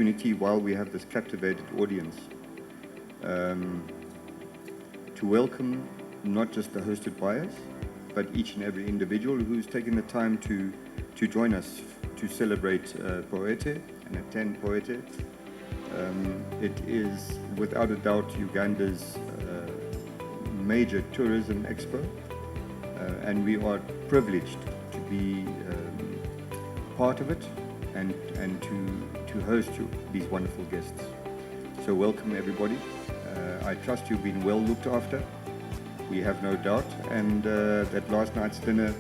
opportunity, while we have this captivated audience, to welcome not just the hosted buyers, but each and every individual who's taken the time to join us to celebrate Poete and attend Poete. It is without a doubt Uganda's major tourism expo, and we are privileged to be part of it and to host these wonderful guests. So welcome everybody. I trust you've been well looked after. We have no doubt, and that last night's dinner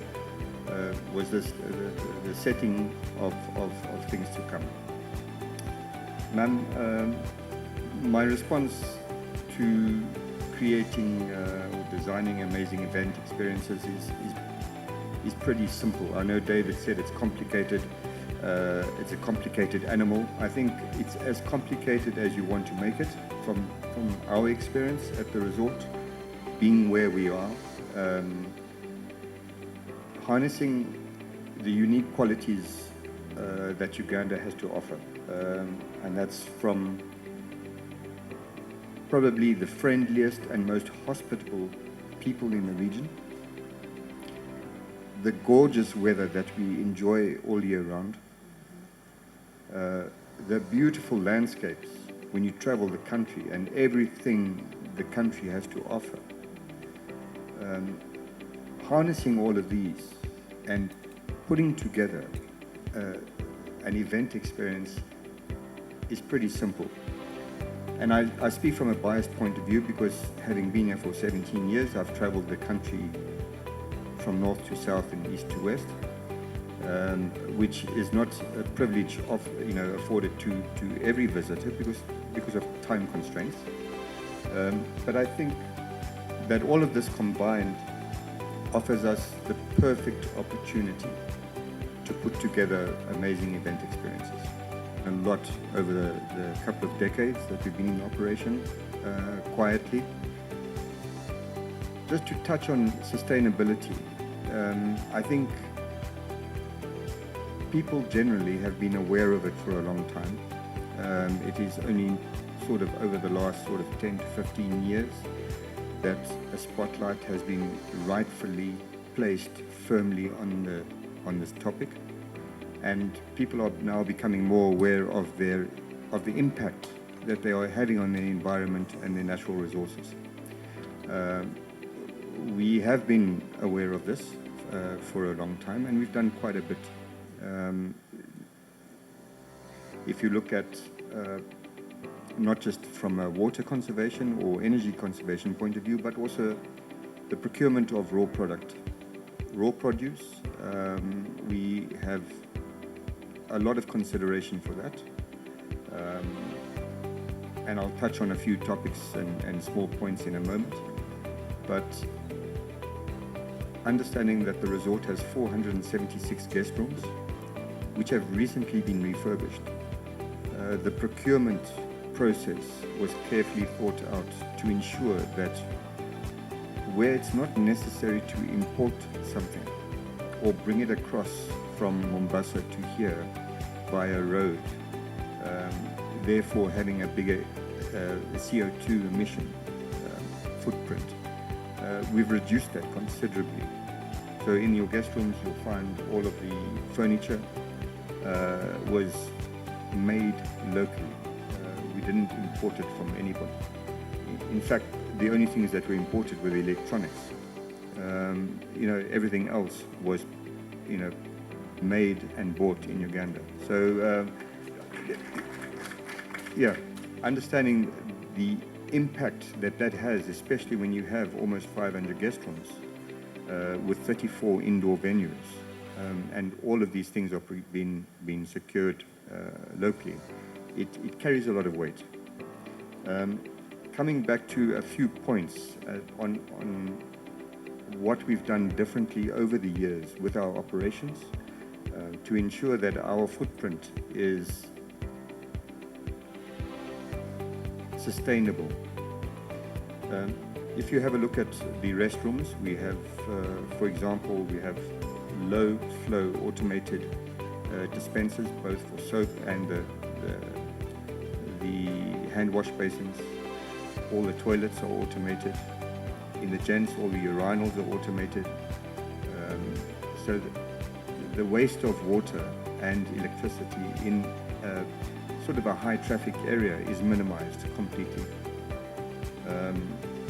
was the setting of things to come. Ma'am, my response to creating or designing amazing event experiences is pretty simple. I know David said it's complicated. It's a complicated animal. I think it's as complicated as you want to make it from our experience at the resort, being where we are, harnessing the unique qualities that Uganda has to offer. And that's from probably the friendliest and most hospitable people in the region, the gorgeous weather that we enjoy all year round, the beautiful landscapes when you travel the country and everything the country has to offer. Harnessing all of these and putting together an event experience is pretty simple. And I speak from a biased point of view because, having been here for 17 years, I've traveled the country from north to south and east to west, which is not a privilege afforded to every visitor because of time constraints. But I think that all of this combined offers us the perfect opportunity to put together amazing event experiences. A lot over the couple of decades that we've been in operation quietly. Just to touch on sustainability, I think people generally have been aware of it for a long time. It is only sort of over the last sort of 10 to 15 years that a spotlight has been rightfully placed firmly on this topic, and people are now becoming more aware of the impact that they are having on their environment and their natural resources. We have been aware of this for a long time, and we've done quite a bit. If you look at not just from a water conservation or energy conservation point of view, but also the procurement of raw produce. We have a lot of consideration for that. And I'll touch on a few topics and small points in a moment. But understanding that the resort has 476 guest rooms, which have recently been refurbished. The procurement process was carefully thought out to ensure that where it's not necessary to import something or bring it across from Mombasa to here via road, therefore having a bigger CO2 emission footprint, we've reduced that considerably. So in your guest rooms you'll find all of the furniture was made locally. We didn't import it from anybody. In fact, the only things that were imported were the electronics. Everything else was, made and bought in Uganda. So, understanding the impact that has, especially when you have almost 500 guest rooms with 34 indoor venues, and all of these things are being secured locally. It carries a lot of weight. Coming back to a few points on what we've done differently over the years with our operations to ensure that our footprint is sustainable. If you have a look at the restrooms, we have, for example, we have low flow automated dispensers, both for soap and the the hand wash basins, all the toilets are automated. In the gents, all the urinals are automated. So the waste of water and electricity in sort of a high traffic area is minimized completely.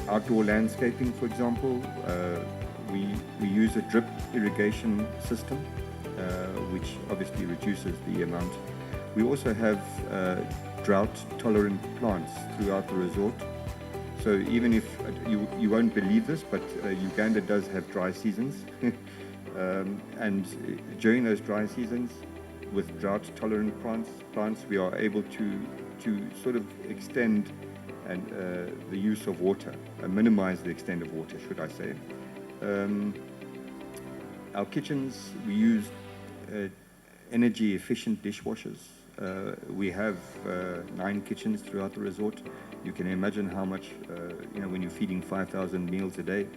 Outdoor landscaping, for example, we use a drip irrigation system, which obviously reduces the amount. We also have drought-tolerant plants throughout the resort. So even if you won't believe this, but Uganda does have dry seasons, and during those dry seasons, with drought-tolerant plants, we are able to sort of extend the use of water, minimize the extent of water, should I say. Our kitchens, we use energy-efficient dishwashers. We have 9 kitchens throughout the resort. You can imagine how much, when you're feeding 5,000 meals a day,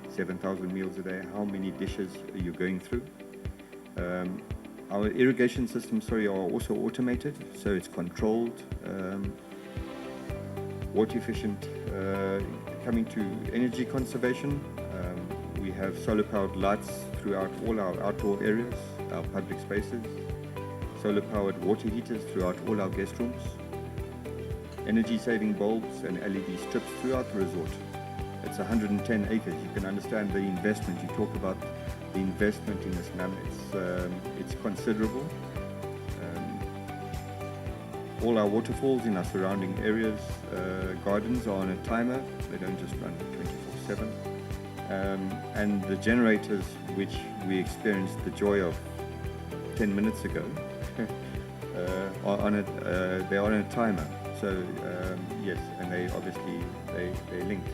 7,000 meals a day, how many dishes are you going through? Our irrigation systems, are also automated, so it's controlled, water efficient. Coming to energy conservation, we have solar-powered lights throughout all our outdoor areas, our public spaces, solar-powered water heaters throughout all our guest rooms, energy-saving bulbs and LED strips throughout the resort. It's 110 acres. You can understand the investment. You talk about the investment in this manner. It's considerable. All our waterfalls in our surrounding areas, gardens are on a timer. They don't just run 24/7. And the generators, which we experienced the joy of 10 minutes ago, they are on a timer. So yes, and they obviously they're linked.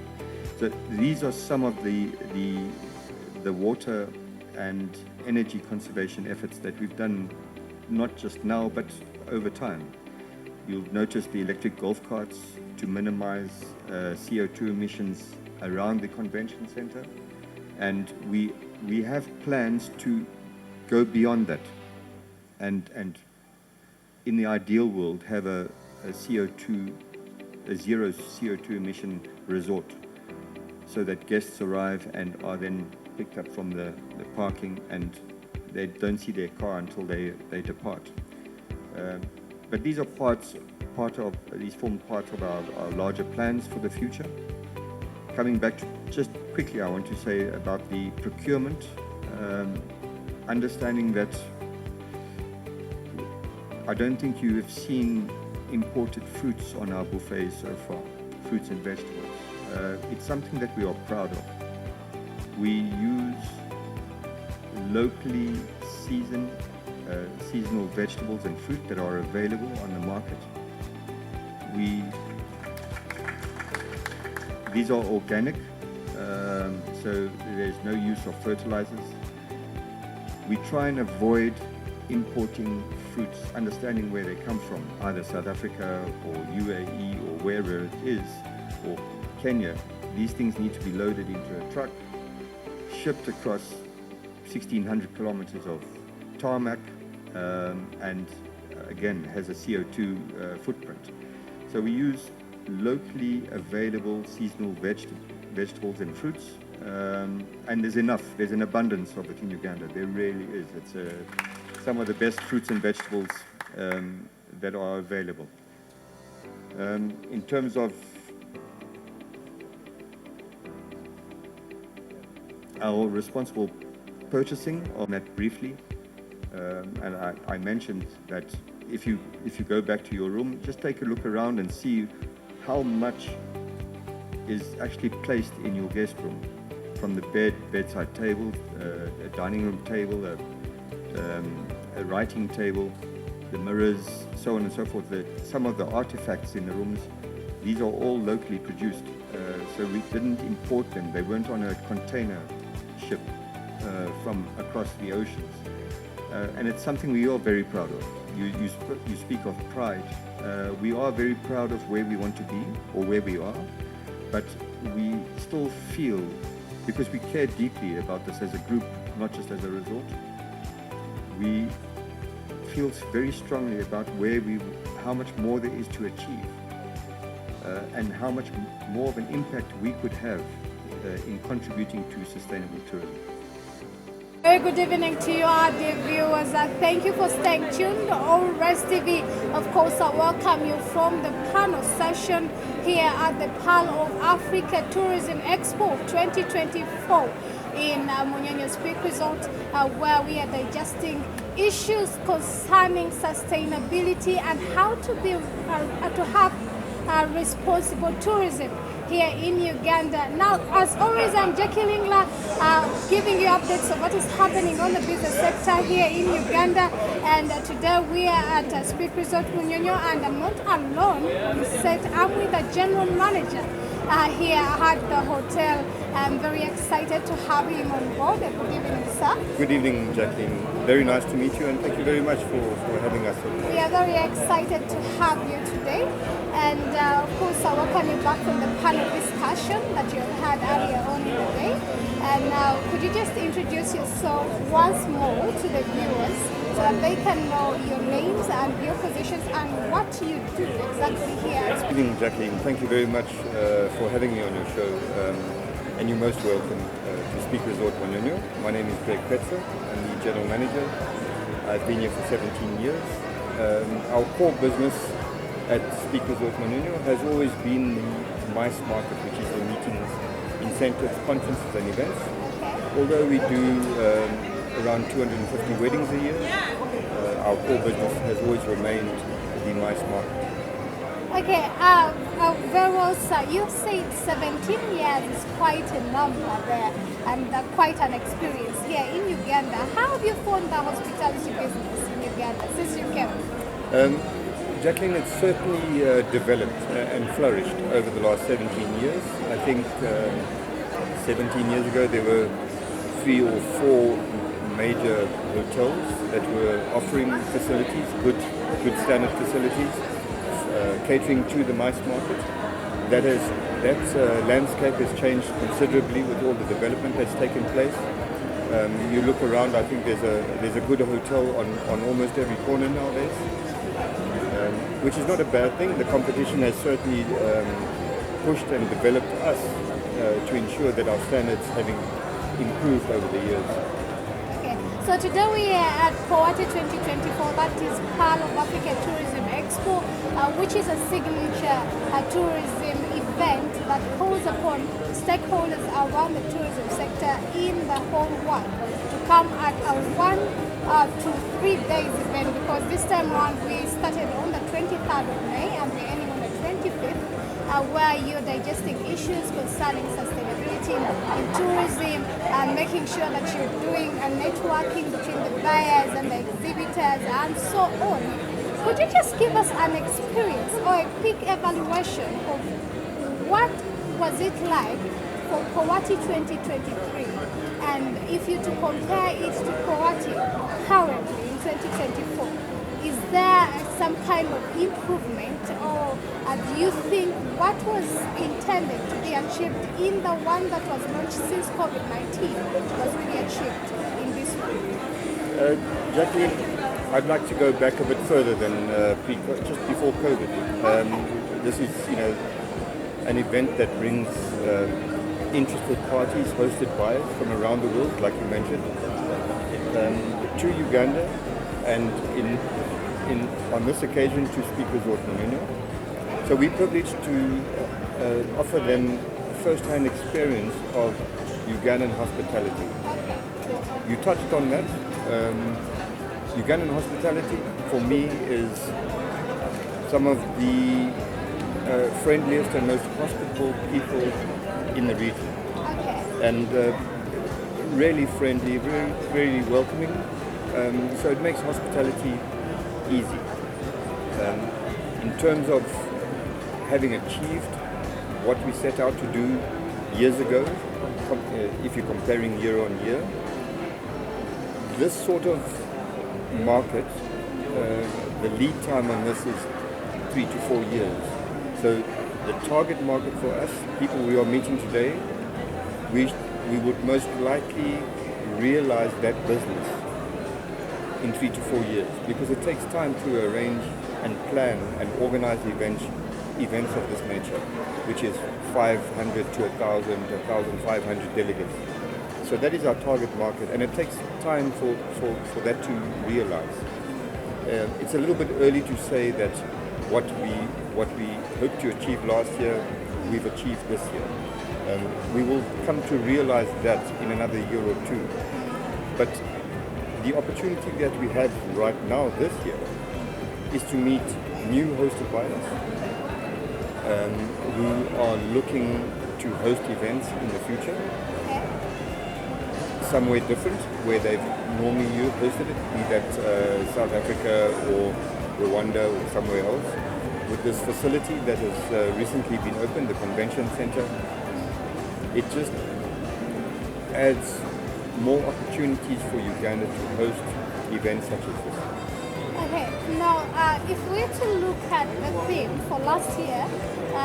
So these are some of the water and energy conservation efforts that we've done, not just now but over time. You'll notice the electric golf carts to minimize CO2 emissions around the convention center, and we have plans to go beyond that, and in the ideal world have a zero CO2 emission resort, so that guests arrive and are then picked up from the parking, and they don't see their car until they depart. But these are these form part of our larger plans for the future. Coming back to, just quickly, I want to say about the procurement, understanding that I don't think you have seen imported fruits on our buffet so far, fruits and vegetables. It's something that we are proud of. We use locally seasonal vegetables and fruit that are available on the market. These are organic, so there's no use of fertilizers. We try and avoid importing fruits, understanding where they come from, either South Africa or UAE or wherever it is, or Kenya. These things need to be loaded into a truck, shipped across 1,600 kilometers of tarmac, and again has a CO2 footprint. So we use locally available seasonal vegetables and fruits, and there's an abundance of it in Uganda. There really is. It's some of the best fruits and vegetables that are available. In terms of our responsible purchasing, on that briefly, and I mentioned that if you go back to your room, just take a look around and see how much is actually placed in your guest room, from the bedside table, a dining room table, a writing table, the mirrors, so on and so forth. Some of the artifacts in the rooms, these are all locally produced, so we didn't import them. They weren't on a container ship from across the oceans, and it's something we are very proud of. You speak of pride. We are very proud of where we want to be, or where we are, but we still feel, because we care deeply about this as a group, not just as a resort, we feel very strongly about how much more there is to achieve. and how much more of an impact we could have in contributing to sustainable tourism. Very good evening to you, our dear viewers. Thank you for staying tuned on Rest TV. Of course, I welcome you from the panel session here at the Pearl of Africa Tourism Expo 2024 in Munyonyo Speke Resort, where we are digesting issues concerning sustainability and how to have responsible tourism here in Uganda. Now, as always, I'm Jackie Lingle, giving you updates of what is happening on the business sector here in Uganda. And today we are at Speke Resort Munyonyo, and I'm not alone on set. I'm with the general manager here at the hotel. I'm very excited to have him on board. Good evening, sir. Good evening, Jacqueline. Very nice to meet you, and thank you very much for having us on board. We are very excited to have you today. And of course, I welcome you back from the panel discussion that you had earlier on in the day. And now, could you just introduce yourself once more to the viewers so that they can know your names and your positions and what you do exactly here? Good evening, Jacqueline. Thank you very much for having me on your show. And you're most welcome to Speke Resort Munyonyo. My name is Greg Petzer. I'm the general manager. I've been here for 17 years. Our core business at Speke Resort Munyonyo has always been the MICE market, which is the meetings, incentives, conferences and events. Although we do around 250 weddings a year, our core business has always remained the MICE market. Okay, very well, sir. You said 17 years is quite a number there and quite an experience here in Uganda. How have you found the hospitality business in Uganda since you came? Jacqueline, it's certainly developed and flourished over the last 17 years. I think 17 years ago there were 3 or 4 major hotels that were offering facilities, good standard facilities, catering to the MICE market. That landscape has changed considerably with all the development that's taken place. You look around, I think there's a good hotel on almost every corner nowadays. Which is not a bad thing. The competition has certainly pushed and developed us to ensure that our standards have improved over the years. Okay, so today we are at Powati 2024, that is Pearl of Africa Tourism Expo, which is a signature tourism event that calls upon stakeholders around the tourism sector in the whole world to come at a 1 to 3 days event, because this time around we started on the 23rd of May and we're ending on the 25th, where you're digesting issues concerning sustainability in tourism and making sure that you're doing a networking between the buyers and the exhibitors and so on. Could you just give us an experience or a quick evaluation of what was it like for Powati 2023? And if you to compare it to Powati currently in 2024, is there some kind of improvement, or do you think what was intended to be achieved in the one that was launched since COVID-19 was really achieved in this way? Jacqueline, I'd like to go back a bit further than just before COVID. This is, an event that brings interested parties, hosted by from around the world, like you mentioned, to Uganda, and on this occasion to Speke Resort Munyonyo. So we're privileged to offer them first-hand experience of Ugandan hospitality. You touched on that. Ugandan hospitality, for me, is some of the friendliest and most hospitable people in the region. Okay. And really friendly, very, very welcoming. So it makes hospitality easy. In terms of having achieved what we set out to do years ago, if you're comparing year on year, this sort of market, the lead time on this is 3 to 4 years. So the target market for us, people we are meeting today, we would most likely realize that business in 3 to 4 years, because it takes time to arrange and plan and organize events events of this nature, which is 500 to 1,000, 1,500 delegates. So that is our target market, and it takes time for that to realize. It's a little bit early to say that what we hoped to achieve last year, we've achieved this year. We will come to realize that in another year or two. But the opportunity that we have right now this year is to meet new hosted buyers who are looking to host events in the future. Somewhere different where they've normally hosted it, be that South Africa or Rwanda or somewhere else. With this facility that has recently been opened, the convention center, it just adds more opportunities for Uganda to host events such as this. Okay, now if we're to look at the theme for last year,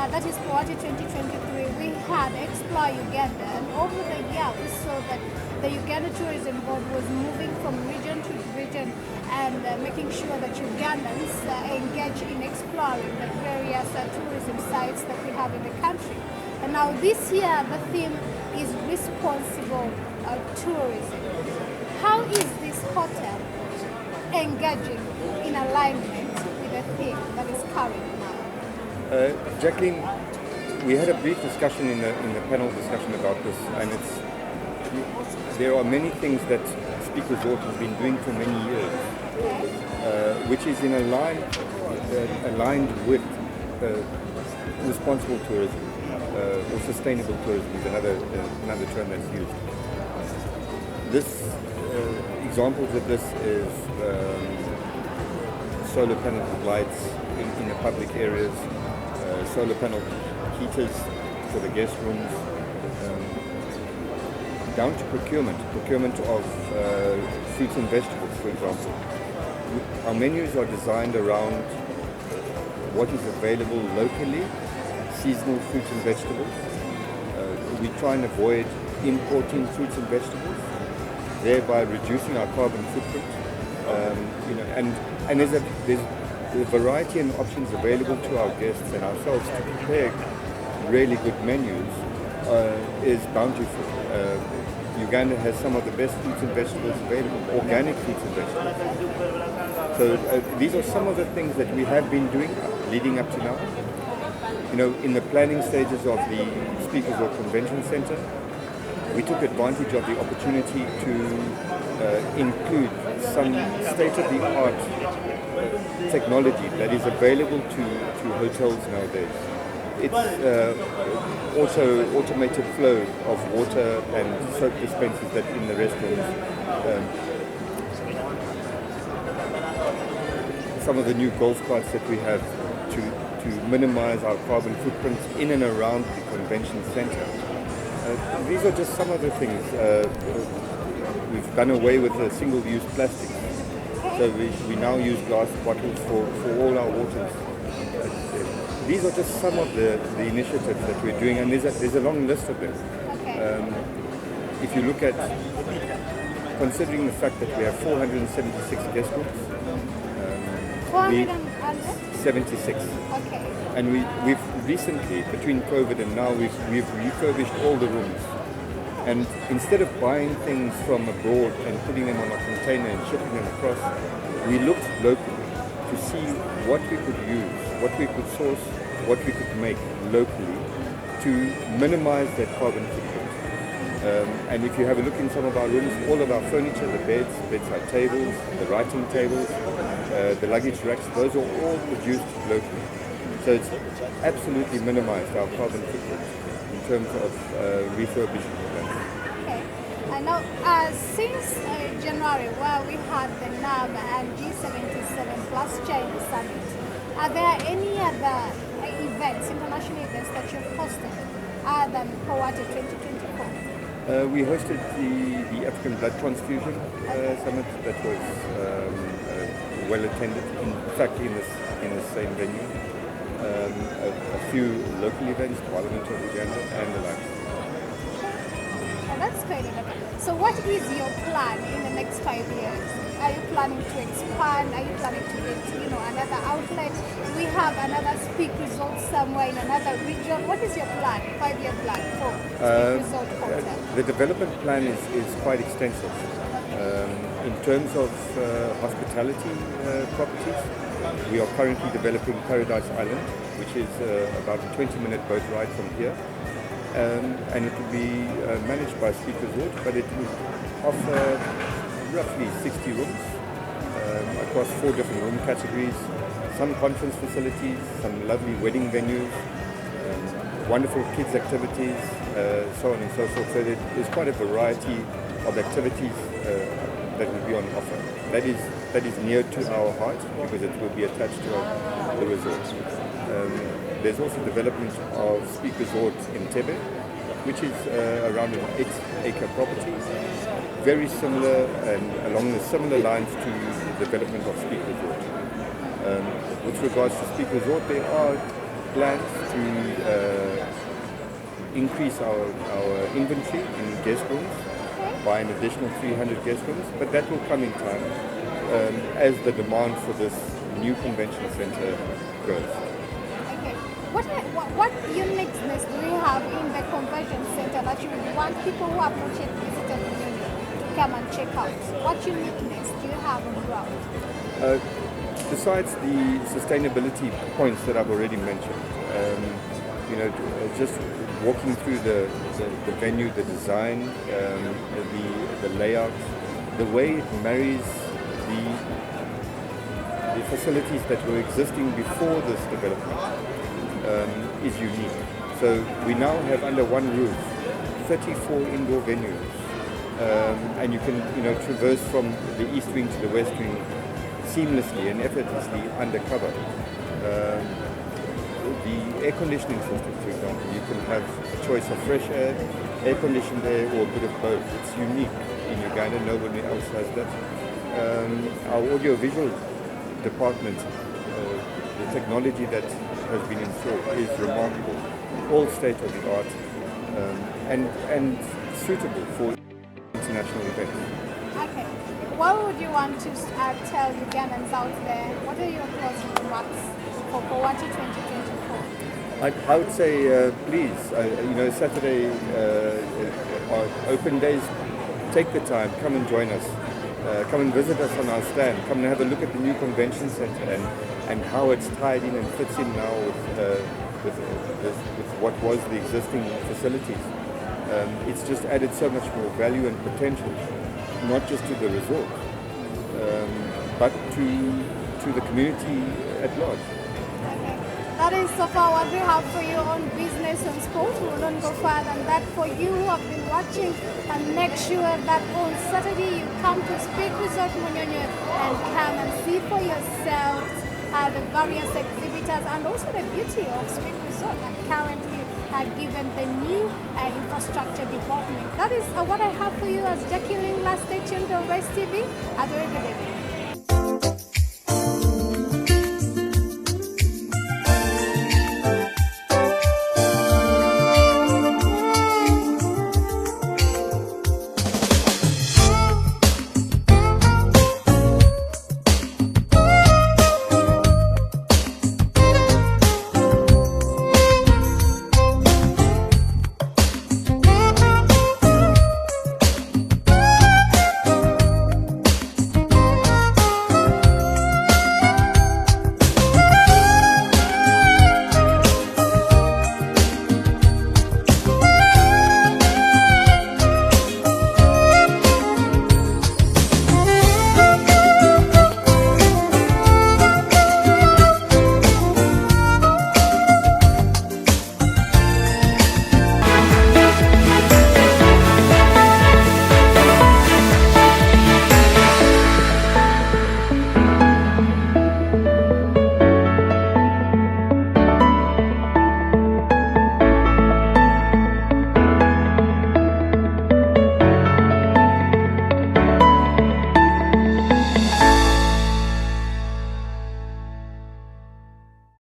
that is Poate 2023, we had Explore Uganda, and over the year we saw that the Uganda Tourism Board was moving from region to region and making sure that Ugandans engage in exploring the various tourism sites that we have in the country. And now this year the theme is responsible tourism. How is this hotel engaging in alignment with the theme that is current now? Jacqueline, we had a brief discussion in the panel discussion about this, and there are many things that Speke Resort has been doing for many years, which is aligned with responsible tourism or sustainable tourism is another term that's used. Examples of this is solar panel lights in the public areas, solar panel heaters for the guest rooms, down to procurement of fruits and vegetables, for example. Our menus are designed around what is available locally, seasonal fruits and vegetables. We try and avoid importing fruits and vegetables, thereby reducing our carbon footprint. And there's a variety and options available to our guests and ourselves to prepare really good menus is bountiful. Uganda has some of the best fruits and vegetables available, organic fruits and vegetables. So these are some of the things that we have been doing leading up to now. In the planning stages of the Speke Resort Convention Center, we took advantage of the opportunity to include some state-of-the-art technology that is available to hotels nowadays. It's automated flow of water and soap dispensers that in the restrooms. Some of the new golf carts that we have to minimize our carbon footprint in and around the convention center. These are just some of the things. We've done away with the single-use plastics. So we now use glass bottles for all our waters. These are just some of the initiatives that we're doing, and there's a long list of them. If you look at, considering the fact that we have 476 guest rooms, 476. Okay. And we've recently, between COVID and now, we've refurbished all the rooms. And instead of buying things from abroad and putting them on a container and shipping them across, we looked locally to see what we could use, what we could source, what we could make locally to minimize that carbon footprint. And if you have a look in some of our rooms, all of our furniture, the beds, bedside tables, the writing tables, the luggage racks, those are all produced locally. So it's absolutely minimized our carbon footprint in terms of refurbishment. Okay. Now, since January, where we had the NAM and G77 plus China Summit, are there any other events, international events that you've hosted other than Poate 2024? We hosted the African Blood Transfusion Summit that was well attended, in fact in the same venue. A few local events, Parliament of Uganda and the like. Oh, that's great. So what is your plan in the next 5 years? Are you planning to expand? Are you planning to get, another outlet? We have another Speke resort somewhere in another region. What is your plan, 5-year plan for Speke Resort Hotel? The development plan is quite extensive. In terms of hospitality properties, we are currently developing Paradise Island, which is about a 20-minute boat ride from here. And it will be managed by Speke Resort, but it will offer roughly 60 rooms across 4 different room categories, some conference facilities, some lovely wedding venues, wonderful kids activities, so on and so forth. So there's quite a variety of activities that will be on offer. That is near to our heart because it will be attached to the resort. There's also development of Speke Resort in Tebe, which is around an 8-acre property, very similar and along the similar lines to the development of Speke Resort. With regards to Speke Resort, there are plans to increase our inventory in guest rooms by an additional 300 guest rooms, but that will come in time as the demand for this new convention center grows. What uniqueness do we have in the convention center that you would want people who have not yet visited Munyonyo to come and check out? What uniqueness do you have on ground? Besides the sustainability points that I've already mentioned, just walking through the venue, the design, the layout, the way it marries the facilities that were existing before this development is unique. So we now have under one roof 34 indoor venues, and you can traverse from the east wing to the west wing seamlessly and effortlessly undercover. The air conditioning system, for example, you can have a choice of fresh air conditioned air, or a bit of both. It's unique in Uganda, nobody else has that. Our audio-visual department, the technology that has been installed is remarkable, all state-of-the-art, and suitable for international events. Okay. What would you want to tell Ugandans out there? What are your closing remarks for Powati 2024? I would say, please, Saturday are open days. Take the time, come and join us. Come and visit us on our stand. Come and have a look at the new convention center and how it's tied in and fits in now with what was the existing facilities. It's just added so much more value and potential, not just to the resort, but to the community at large. Okay. That is so far what we have for you on Business and Sports. We will not go further than that. For you who have been watching, and make sure that on Saturday you come to Speke Resort Munyonyo and come and see for yourselves the various exhibitors and also the beauty of Speke Resort, and currently given the new infrastructure development. That is what I have for you as Jackie Lingle. Stay tuned on Race TV. Have a very good evening.